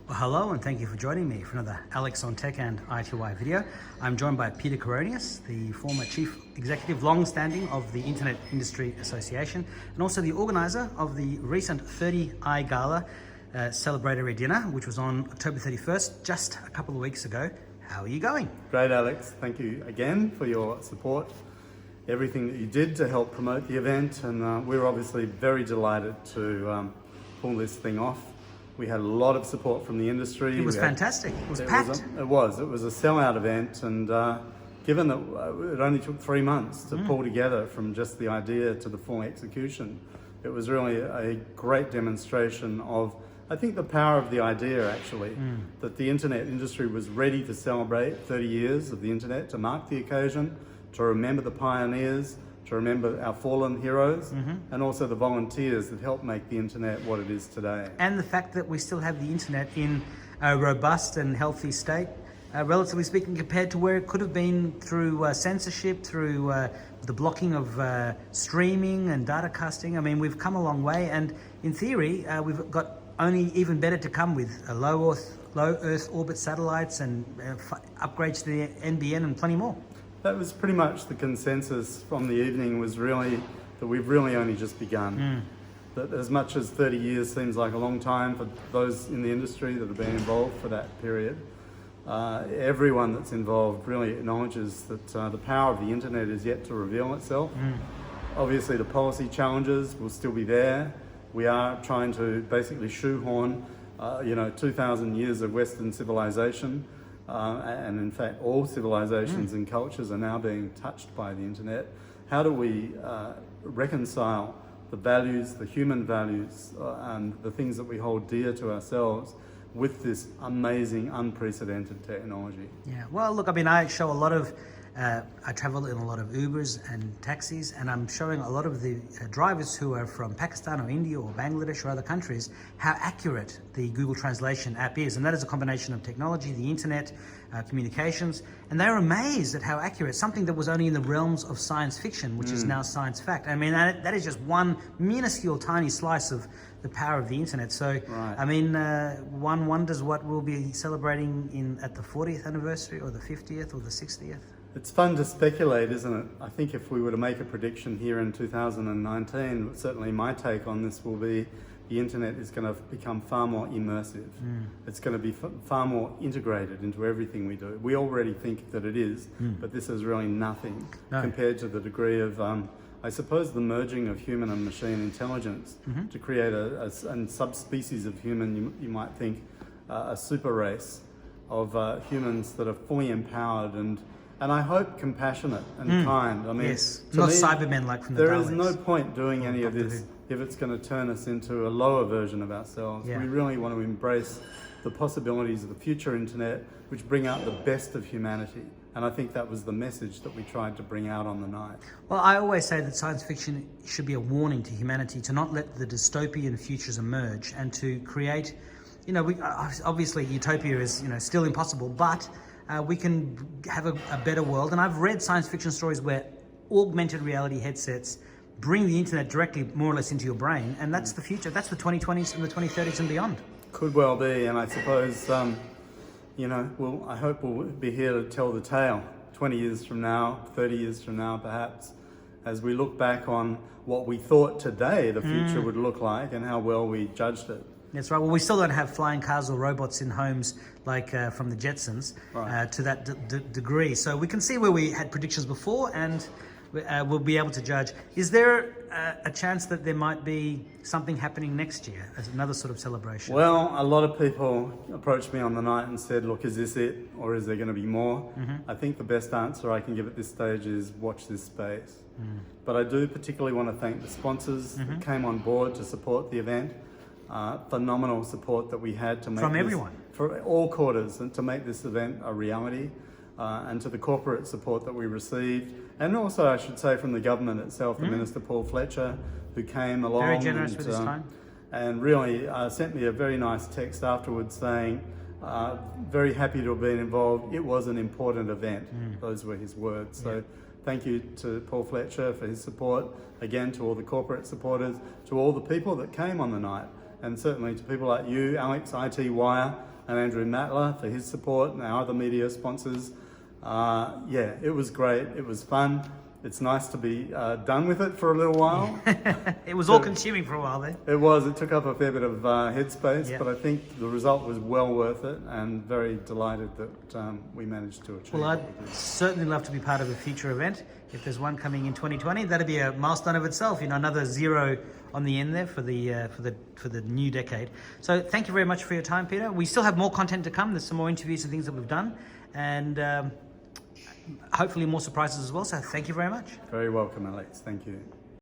Well, hello and thank you for joining me for another Alex on Tech and ITY video. I'm joined by Peter Coroneos, the former Chief Executive, long-standing of the Internet Industry Association, and also the organiser of the recent 30iGala celebratory dinner, which was on October 31st, just a couple of weeks ago. How are you going? Great, Alex. Thank you again for your support, everything that you did to help promote the event, and we're obviously very delighted to pull this thing off. We had a lot of support from the industry. It was fantastic. It was packed. It was a sellout event, and given that it only took 3 months to pull together from just the idea to the full execution, it was really a great demonstration of, I think, the power of the idea, actually, that the internet industry was ready to celebrate 30 years of the internet, to mark the occasion, to remember the pioneers, to remember our fallen heroes, and also the volunteers that helped make the internet what it is today. And the fact that we still have the internet in a robust and healthy state, relatively speaking, compared to where it could have been through censorship, through the blocking of streaming and data casting. I mean, we've come a long way, and in theory, we've got only even better to come with low Earth orbit satellites and upgrades to the NBN and plenty more. That was pretty much the consensus from the evening, was really that we've really only just begun. That as much as 30 years seems like a long time for those in the industry that have been involved for that period, everyone that's involved really acknowledges that the power of the internet is yet to reveal itself. Obviously the policy challenges will still be there. We are trying to basically shoehorn 2,000 years of Western civilization, and in fact all civilizations and cultures are now being touched by the internet. How do we reconcile the values, the human values, and the things that we hold dear to ourselves with this amazing, unprecedented technology? Yeah, well, look, I mean, I show a lot of, I travel in a lot of Ubers and taxis, and I'm showing a lot of the drivers who are from Pakistan or India or Bangladesh or other countries how accurate the Google Translation app is. And that is a combination of technology, the internet, communications, and they're amazed at how accurate, something that was only in the realms of science fiction, which is now science fact. I mean, that is just one minuscule tiny slice of the power of the internet. So, right. I mean, one wonders what we'll be celebrating at the 40th anniversary or the 50th or the 60th. It's fun to speculate, isn't it? I think if we were to make a prediction here in 2019, certainly my take on this will be the internet is going to become far more immersive. It's going to be far more integrated into everything we do. We already think that it is, but this is really nothing compared to the degree of, I suppose, the merging of human and machine intelligence to create a subspecies of human, you might think, a super race of humans that are fully empowered and I hope compassionate and kind. I mean, yes, not Cybermen like from the There Daleks. is no point doing any of this if it's going to turn us into a lower version of ourselves. Yeah. We really want to embrace the possibilities of the future internet, which bring out the best of humanity. And I think that was the message that we tried to bring out on the night. Well, I always say that science fiction should be a warning to humanity to not let the dystopian futures emerge and to create, obviously utopia is, still impossible, but we can have a better world. And I've read science fiction stories where augmented reality headsets bring the internet directly, more or less, into your brain. And that's the future. That's the 2020s and the 2030s and beyond. Could well be. And I suppose, I hope we'll be here to tell the tale 20 years from now, 30 years from now, perhaps, as we look back on what we thought today the future would look like and how well we judged it. That's right. Well, we still don't have flying cars or robots in homes like from the Jetsons to that degree. So we can see where we had predictions before, and we'll be able to judge. Is there a chance that there might be something happening next year as another sort of celebration? Well, a lot of people approached me on the night and said, look, is this it, or is there going to be more? I think the best answer I can give at this stage is watch this space. But I do particularly want to thank the sponsors that came on board to support the event. Phenomenal support that we had to make from everyone, for all quarters, and to make this event a reality, and to the corporate support that we received, and also I should say from the government itself, the Minister Paul Fletcher, who came along, very generous with his time, and really sent me a very nice text afterwards saying, very happy to have been involved. It was an important event. Those were his words. So thank you to Paul Fletcher for his support, again to all the corporate supporters, to all the people that came on the night. And certainly to people like you, Alex, IT Wire, and Andrew Matler for his support and our other media sponsors. Yeah, it was great. It was fun. It's nice to be done with it for a little while. It was all consuming for a while then. It was. It took up a fair bit of headspace, Yeah. but I think the result was well worth it, and very delighted that we managed to achieve Well, what I'd we did. certainly love to be part of a future event. If there's one coming in 2020, that'd be a milestone of itself. You know, another 0 on the end there for the new decade. So thank you very much for your time, Peter. We still have more content to come. There's some more interviews and things that we've done, and hopefully more surprises as well. So thank you very much. Very welcome, Alex. Thank you.